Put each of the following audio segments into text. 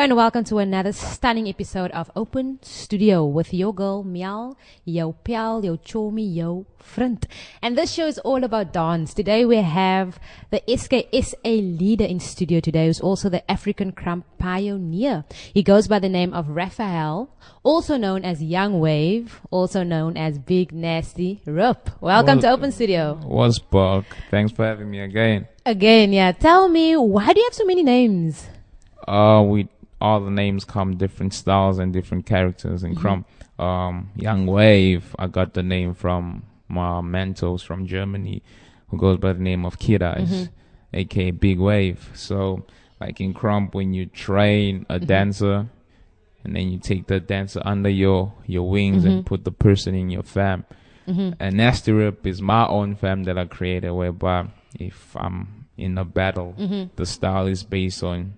and welcome to another stunning episode of Open Studio with your girl Mel Jo Pel, your chomi, your friend. And this show is all about dance. Today we have the SKSA leader in studio today, who's also the African crump pioneer. He goes by the name of Raphael, also known as Young Wave, also known as Big Nasty Rup. Welcome to Open Studio. What's Buck? Thanks for having me again. Yeah. Tell me, why do you have so many names? We all the names come different styles and different characters in crump. Young Wave, I got the name from my mentors from Germany, who goes by the name of Vries, aka Big Wave. So, like in crump, when you train a dancer, and then you take the dancer under your wings and put the person in your fam. And Nasty Rip is my own fam that I created, whereby if I'm in a battle, the style is based on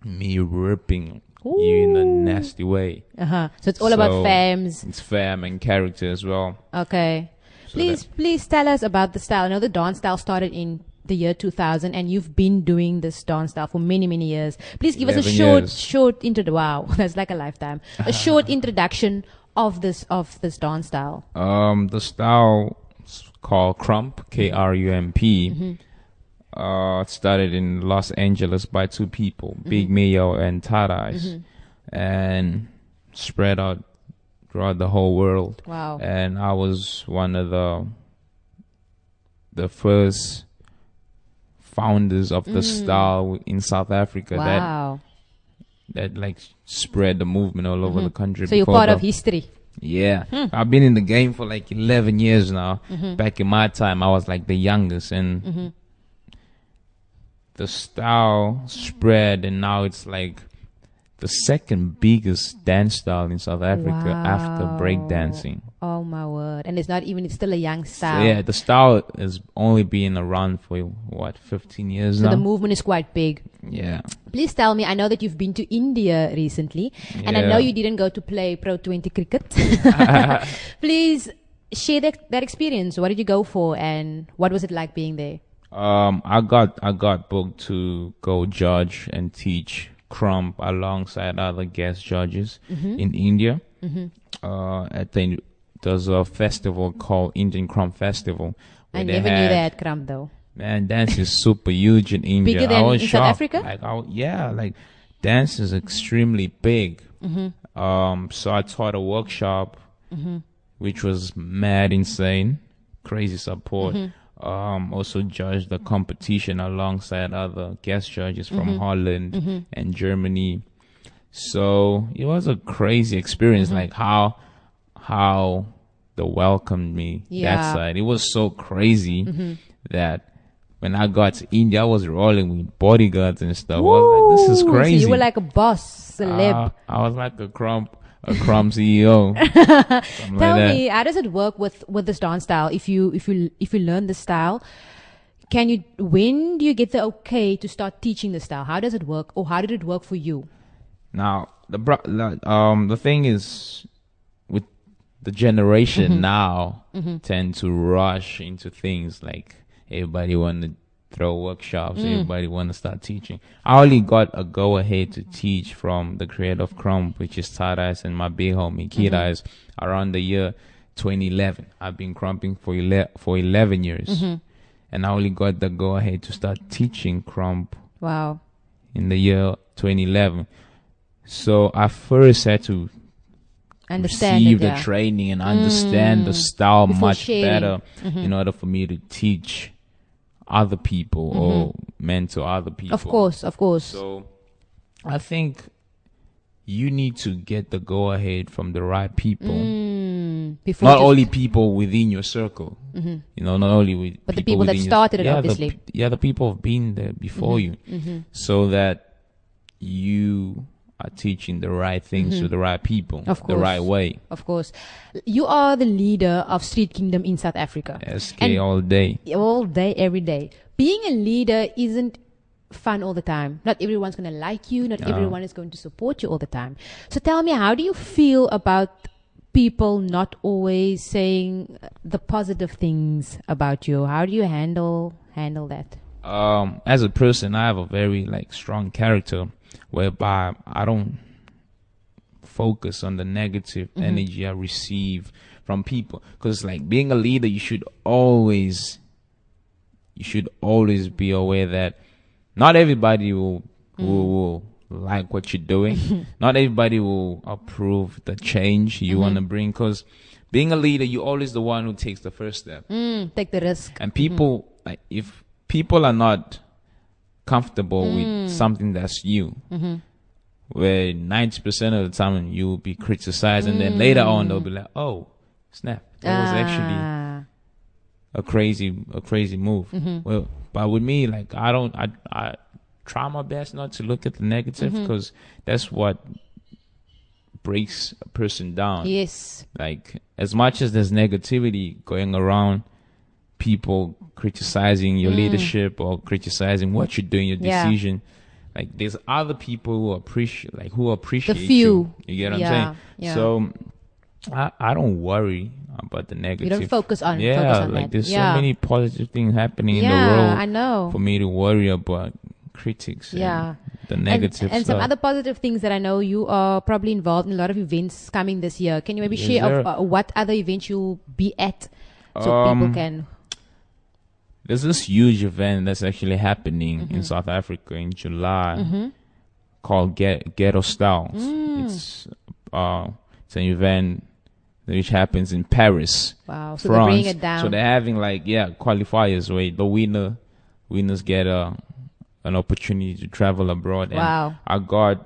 me ripping you in a nasty way. So it's all about fams. It's fam and character as well. Okay. So please tell us about the style. I know the dance style started in the year 2000 and you've been doing this dance style for many, many years. Please give us a short introduction. Wow, that's like a lifetime. A short introduction of this dance style. The style is called crump, Krump. It started in Los Angeles by two people, Big Mayo and Tarais, and spread out throughout the whole world. Wow. And I was one of the first founders of the style in South Africa. Wow. That like spread the movement all over the country. So you're part of history. Yeah. I've been in the game for like 11 years now. Back in my time, I was like the youngest, and the style spread, and now it's like the second biggest dance style in South Africa after breakdancing. Oh my word. And it's still a young style. So yeah, the style has only been around for 15 years now. So the movement is quite big. Yeah. Please tell me, I know that you've been to India recently, and I know you didn't go to play Pro 20 cricket. Please share that experience. What did you go for, and what was it like being there? I got booked to go judge and teach crump alongside other guest judges in India. There's a festival called Indian Crump Festival. I never knew they had crump though. Man, dance is super huge in India. Bigger than in South Africa? Like dance is extremely big. So I taught a workshop, which was mad insane, crazy support. Also judged the competition alongside other guest judges from Holland and Germany. So it was a crazy experience, like how they welcomed me that side. It was so crazy that when I got to India, I was rolling with bodyguards and stuff. I was like, this is crazy. So you were like a boss, celeb. I was like a crump CEO. Tell me, how does it work with this dance style? If you learn the style, when do you get the okay to start teaching the style? How does it work, or how did it work for you? Now the thing is, with the generation now, tend to rush into things, like everybody want to throw workshops, everybody want to start teaching. I only got a go ahead to teach from the creator of crump, which is Tarais, and my big homie Kirais, around the year 2011. I've been crumping for 11 years, and I only got the go ahead to start teaching crump. Wow. In the year 2011. So I first had to receive the training and understand the style much better in order for me to teach other people or mentor other people. Of course. So I think you need to get the go ahead from the right people. Not only people within your circle, not only with but the people that started it, obviously. The people have been there before you, so that you are teaching the right things to the right people, the right way. Of course. You are the leader of Street Kingdom in South Africa. SK all day. All day, every day. Being a leader isn't fun all the time. Not everyone's going to like you. Not everyone is going to support you all the time. So tell me, how do you feel about people not always saying the positive things about you? How do you handle that? As a person, I have a very strong character. whereby I don't focus on the negative energy I receive from people. Because like being a leader, you should always be aware that not everybody will like what you're doing. Not everybody will approve the change you want to bring. Because being a leader, you're always the one who takes the first step. Take the risk. And people, like, if people are not comfortable with something that's you, where 90% of the time you will be criticized, and then later on they'll be like, "Oh, snap! That was actually a crazy move." Well, but with me, like, I try my best not to look at the negative, because that's what breaks a person down. Yes. Like, as much as there's negativity going around, people criticizing your leadership or criticizing what you're doing, your decision, like, there's other people who appreciate the few. You get what I'm saying? Yeah. So I don't worry about the negative. You don't focus on like that. there's so many positive things happening in the world. I know. For me to worry about critics. And the negative and stuff. some other positive things that I know you are probably involved in a lot of events coming this year. Can you maybe share of what other events you'll be at, so people can? There's this huge event that's actually happening in South Africa in July called Ghetto Styles. It's an event which happens in Paris, Wow! So France. they're bringing it down. So they're having qualifiers where the winners get an opportunity to travel abroad. Wow! And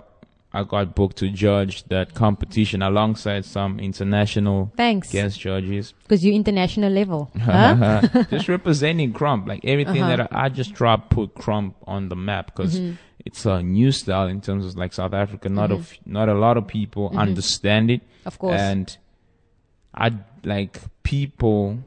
I got booked to judge that competition alongside some international guest judges. Because you're international level. Huh? Just representing Crump. Like, everything that I just try to put Crump on the map, because it's a new style in terms of, like, South Africa. Not a lot of people understand it. Of course. And I like people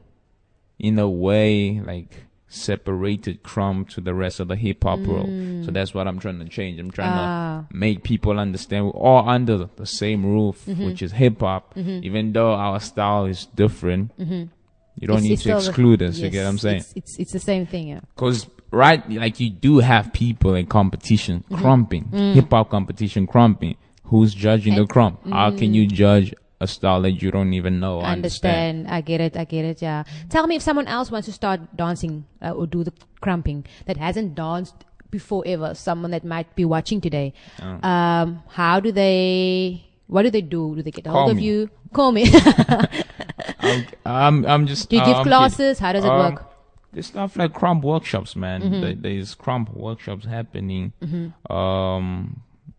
in a way, like, separated Crump to the rest of the hip hop world. So that's what I'm trying to change. I'm trying to make people understand we're all under the same roof, which is hip hop. Even though our style is different, you don't need to exclude us. You get what I'm saying? It's the same thing, yeah. Because like, you do have people in competition crumping, hip hop competition crumping. Who's judging the crump? How can you judge a style that you don't even know? Understand. I get it, yeah. Tell me, if someone else wants to start dancing or do the crumping that hasn't danced before ever, someone that might be watching today, what do they do? Do they get a hold of you? Call me. I'm just. Do you give classes? How does it work? There's stuff like crump workshops, man. There's crump workshops happening.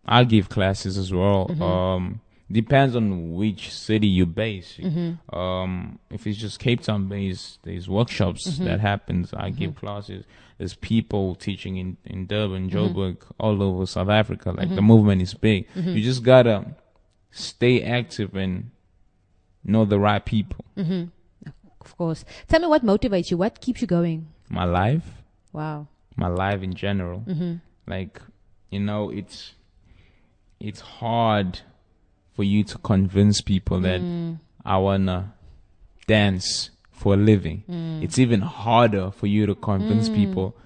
I give classes as well. Depends on which city you base. If it's just Cape Town based, there's workshops that happens. I give classes. There's people teaching in Durban, Joburg, all over South Africa. Like, the movement is big. You just gotta stay active and know the right people. Of course. Tell me, what motivates you? What keeps you going? My life. Wow. My life in general. Like, it's hard for you to convince people that I wanna dance for a living. It's even harder for you to convince people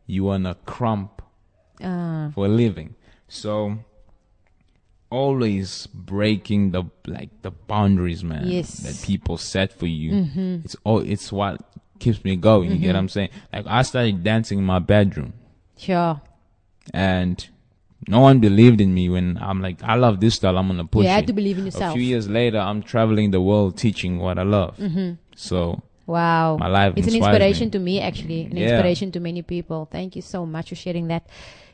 you wanna crump for a living. So always breaking the boundaries, man, that people set for you. It's what keeps me going. You get what I'm saying? Like, I started dancing in my bedroom. Sure. And no one believed in me when I'm like, I love this style, I'm gonna push it. You had to believe in yourself. A few years later, I'm traveling the world teaching what I love. So, wow, my life it's an inspiration to me, actually, an inspiration to many people. Thank you so much for sharing that.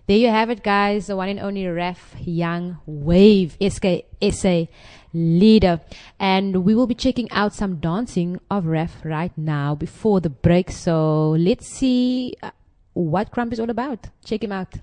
There you have it, guys. The one and only Raph Yung Wave, SKSA leader. And we will be checking out some dancing of Raph right now before the break. So let's see what Crump is all about. Check him out.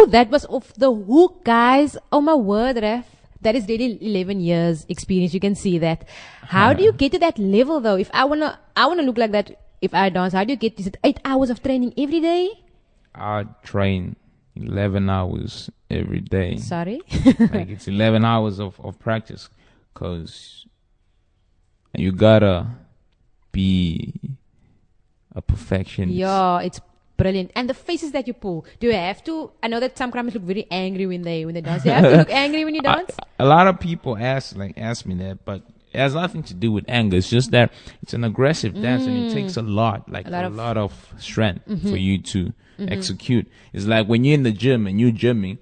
Woo! That was off the hook, guys. Oh my word, Raph. That is really 11 years experience. You can see that. How do you get to that level though? If I wanna look like that if I dance, how do you get this? 8 hours of training every day? I train 11 hours every day. Sorry? Like it's 11 hours of practice, because you gotta be a perfectionist. Yeah, it's brilliant. And the faces that you pull, do you have to? I know that some crummers look very angry when they dance. Do you have to look angry when you dance? A lot of people ask me that, but it has nothing to do with anger. It's just that it's an aggressive dance, and it takes a lot of strength for you to execute. It's like when you're in the gym and you're gymming,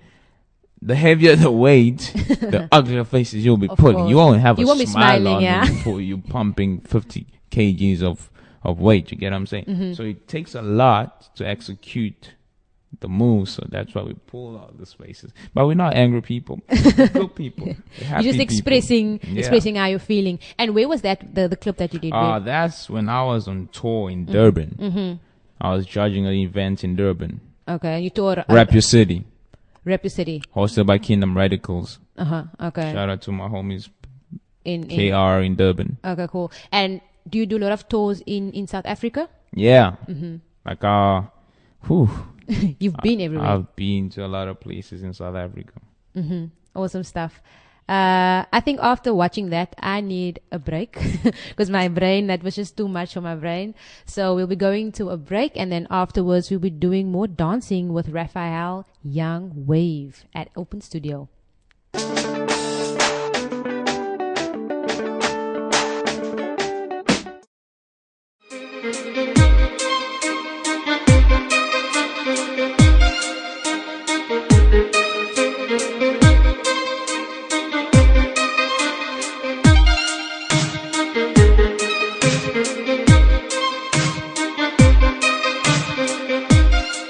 the heavier the weight, the uglier faces you'll be putting. Course. You won't have You a won't be smile smiling, on yeah. you before you're pumping 50 kgs of weight. You get what I'm saying? So it takes a lot to execute the moves. So that's why we pull out the faces. But we're not angry people. We're good people. We're happy You're just expressing people. how you're feeling. And where was that, the clip that you did? That's when I was on tour in Durban. I was judging an event in Durban. Okay, you toured Rap Your City. Rap Your City. Hosted by Kingdom Radicals. Okay. Shout out to my homies In KR in Durban. Okay, cool. And do you do a lot of tours in South Africa? Yeah. Like You've been everywhere. I've been to a lot of places in South Africa. Awesome stuff. I think after watching that, I need a break because my brain, that was just too much for my brain. So we'll be going to a break, and then afterwards we'll be doing more dancing with Raph Yung Wave at Open Studio.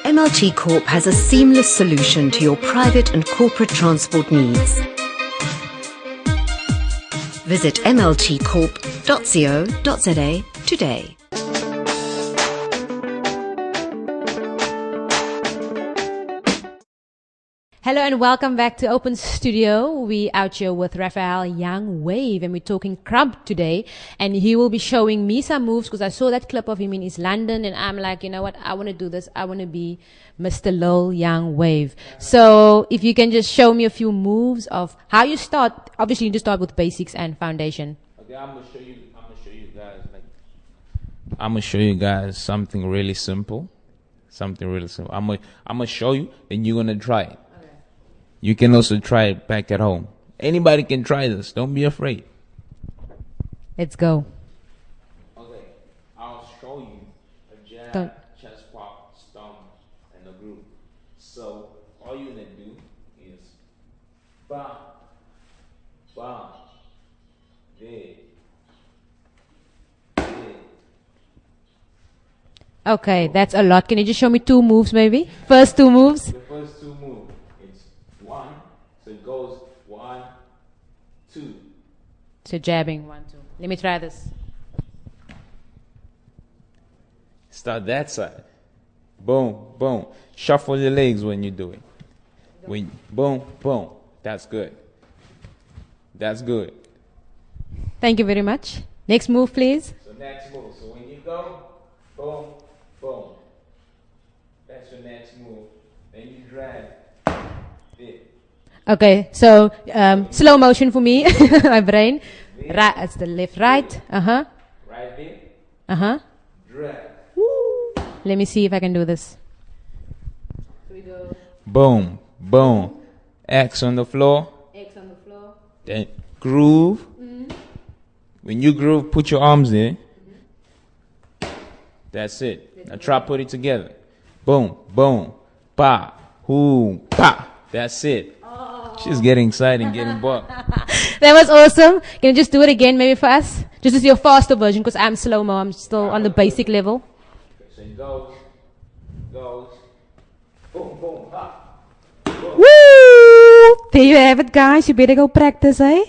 MLT Corp has a seamless solution to your private and corporate transport needs. Visit mltcorp.co.za today. Hello and welcome back to Open Studio. We out here with Raph Yung Wave, and we're talking crump today. And he will be showing me some moves because I saw that clip of him in East London, and I'm like, you know what? I want to do this. I want to be Mr. Lil Yung Wave. So if you can just show me a few moves of how you start. Obviously, you just start with basics and foundation. Okay, I'm gonna show you guys. I'm gonna show you guys something really simple. I'm gonna show you, then you're gonna try it. You can also try it back at home. Anybody can try this. Don't be afraid. Let's go. Okay, I'll show you a jab, chest pop, stomp, and a groove. So all you're gonna do is bam, bam, there. Okay, that's a lot. Can you just show me two moves maybe? First two moves. The first two moves. One, so it goes 1, 2. So jabbing 1, 2. Let me try this. Start that side. Boom, boom. Shuffle your legs when you do it. Boom, boom. That's good. That's good. Thank you very much. Next move, please. So next move. So when you go, boom, boom. That's your next move. Then you drag. Okay, so slow motion for me, my brain. Right, it's the left, right. Right there. Drag. Woo. Let me see if I can do this. Here we go. Boom, boom. X on the floor. X on the floor. Then groove. When you groove, put your arms there. That's it. Now try put it together. Boom, boom, pa, hoo, pa. That's it. She's getting excited and getting bucked. That was awesome. Can you just do it again maybe for us? Just as your faster version because I'm slow-mo. I'm still on the basic level. Okay, so it goes, boom, boom, ha. Boom. Woo! There you have it, guys. You better go practice, eh?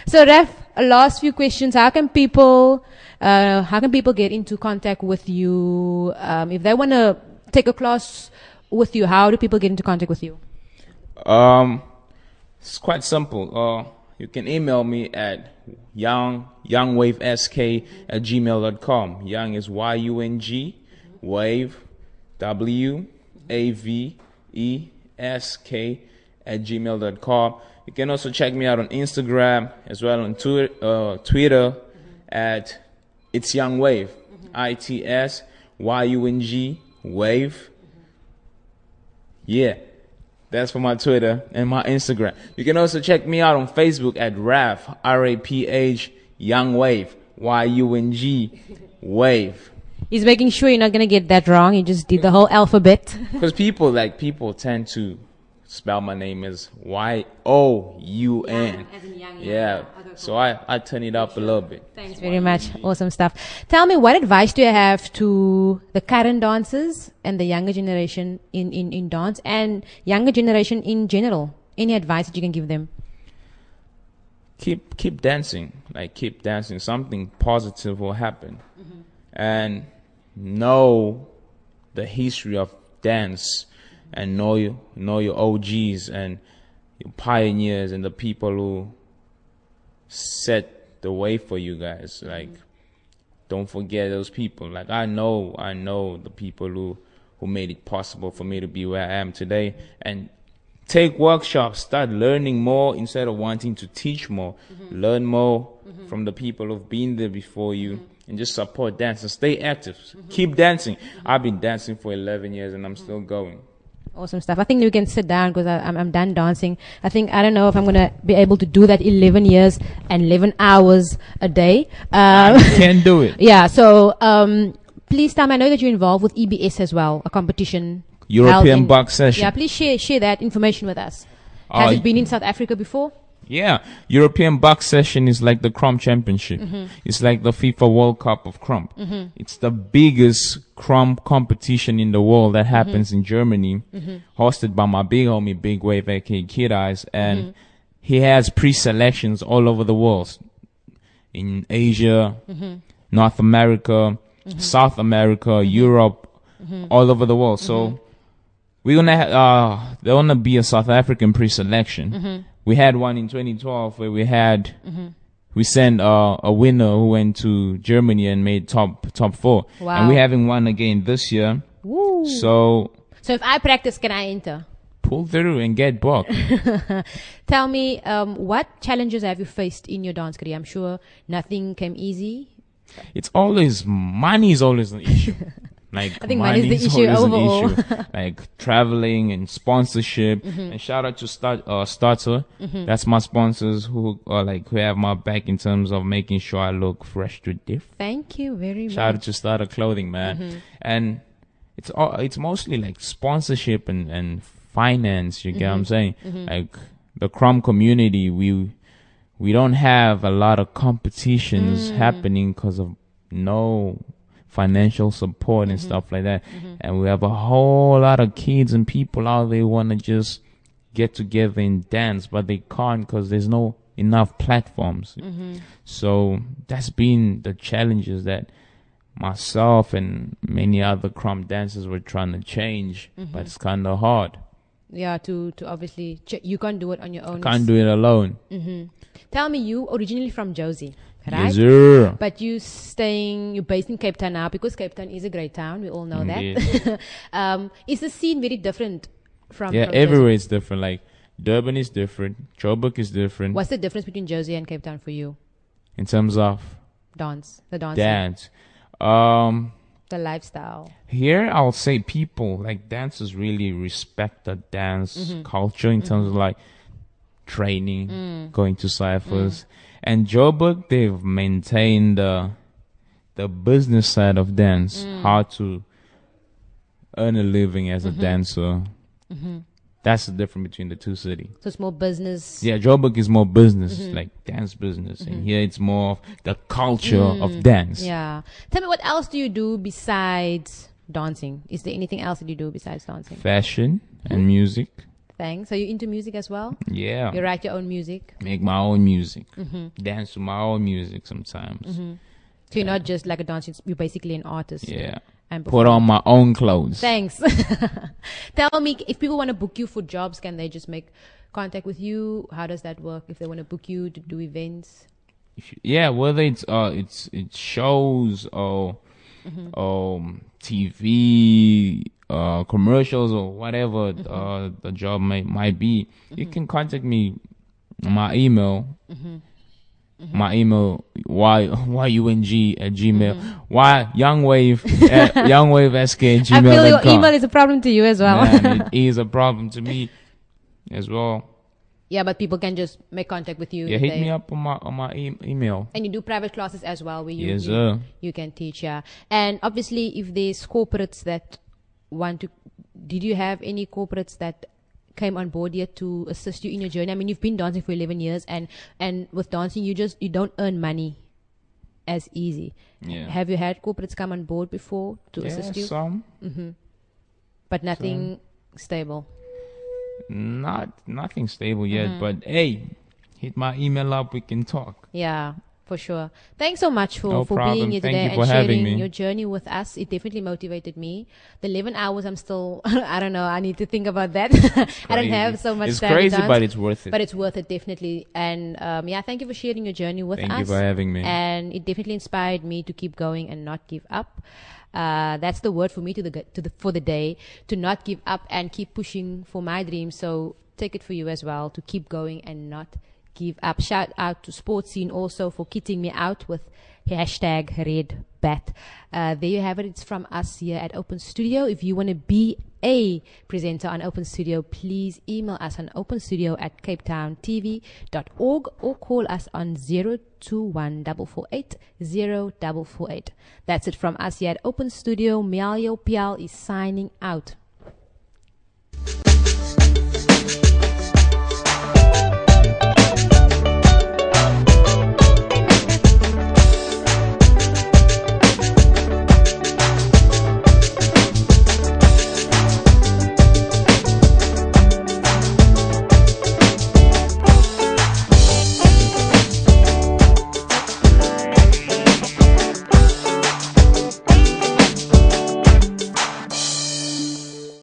So, Raph, last few questions. How can people get into contact with you if they want to take a class with you? How do people get into contact with you? It's quite simple. You can email me at youngwavesk@gmail.com. Young is YUNG, wave, WAVESK @gmail.com. You can also check me out on Instagram as well on Twitter at It's Young Wave, ITSYUNG Wave. Yeah, that's for my Twitter and my Instagram. You can also check me out on Facebook at Raph, RAPH Young Wave, YUNG Wave. He's making sure you're not going to get that wrong. He just did the whole alphabet. Because people tend to spell my name as YOUN. Yeah. So I turn it up a little bit. Thanks very much. Awesome stuff. Tell me, what advice do you have to the current dancers and the younger generation in dance and younger generation in general? Any advice that you can give them? Keep dancing. Keep dancing. Something positive will happen. And know the history of dance, and know your OGs and your pioneers and the people who set the way for you guys. Don't forget those people. I know the people who made it possible for me to be where I am today. And take workshops, start learning more instead of wanting to teach more. Learn more from the people who've been there before you, and just support dance and stay active. Keep dancing. I've been dancing for 11 years and I'm still going. Awesome stuff. I think we can sit down because I'm done dancing. I don't know if I'm going to be able to do that 11 years and 11 hours a day. You can do it. Yeah. So, please, Tam, I know that you're involved with EBS as well, a competition. European box session. Yeah, please share that information with us. Has it been in South Africa before? Yeah, European box session is like the Crump Championship. It's like the FIFA World Cup of Crump. It's the biggest Crump competition in the world that happens in Germany, hosted by my big homie, Big Wave, aka Kid Eyes, and he has pre-selections all over the world, in Asia, North America, South America, Europe, all over the world. So we're gonna there wanna be a South African pre-selection. We had one in 2012 where we sent a winner who went to Germany and made top 4. Wow. And we're having one again this year. Woo. So if I practice, can I enter? Pull through and get booked. Tell me, what challenges have you faced in your dance career? I'm sure nothing came easy. Money is always an issue. I think money is the issue overall. Traveling and sponsorship. And shout out to Starter. That's my sponsors who have my back in terms of making sure I look fresh to diff. Thank you very much. Shout out to Starter Clothing, man. And it's mostly sponsorship and finance. You get what I'm saying? The Crumb community, we don't have a lot of competitions happening because of no financial support and stuff like that. And we have a whole lot of kids and people out there who want to just get together and dance, but they can't because there's no enough platforms. So that's been the challenges that myself and many other Crumb dancers were trying to change, but it's kind of hard. Yeah, to obviously, you can't do it on your own. Can't do it alone. Tell me, you originally from Josie, right? Yes, sir. But you're based in Cape Town now, because Cape Town is a great town. We all know that. Is the scene very different from everywhere Josie? it's different. Durban is different. Joburg is different. What's the difference between Josie and Cape Town for you? In terms of dance, the dance. Dance. The lifestyle. Here, I'll say people, dancers really respect the dance culture in terms of training, going to ciphers. And Joburg, they've maintained the business side of dance, how to earn a living as a dancer. That's the difference between the two cities. So it's more business. Yeah, Joburg is more business, dance business. And here it's more of the culture of dance. Yeah. Tell me, what else do you do besides dancing? Is there anything else that you do besides dancing? Fashion and music. Thanks. So you're into music as well? Yeah. You write your own music? Make my own music. Dance to my own music sometimes. So you're not just like a dancer, you're basically an artist. Yeah. and put on my own clothes. Thanks. Tell me, if people want to book you for jobs, can they just make contact with you? How does that work? If they want to book you to do events? Yeah, whether it's shows or TV, commercials or whatever the job might be, you can contact me on my email. My email yung@gmail. youngwavesk@gmail.com. I feel your email is a problem to you as well. Man, it is a problem to me as well. Yeah, but people can just make contact with you. Yeah, hit me up on my email. And you do private classes as well, where Yes, sir. You can teach. Yeah, and obviously, if there's corporates that want to, did you have any corporates that came on board yet to assist you in your journey? I mean, you've been dancing for 11 years, and with dancing, you don't earn money as easy. Yeah. Have you had corporates come on board before to assist you? Some. But nothing stable. Nothing stable yet, but hey, hit my email up, we can talk. Yeah, for sure. Thanks so much for problem. being here Thank today you and for having sharing me. your journey with us. It definitely motivated me. The 11 hours, I'm still, I don't know, I need to think about that. I don't have so much It's time to crazy, dance, but it's worth it. But it's worth it, definitely. And yeah, thank you for sharing your journey with us. Thank you for having me. And it definitely inspired me to keep going and not give up. That's the word for me for the day, to not give up and keep pushing for my dreams. So take it for you as well, to keep going and not give up. Shout out to Sports Scene also for kitting me out with #RedBat. There you have it. It's from us here at Open Studio. If you want to be a presenter on Open Studio, please email us on openstudio@capetowntv.org or call us on 021-448-0448. That's it from us here at Open Studio. Mel Jo Pel is signing out.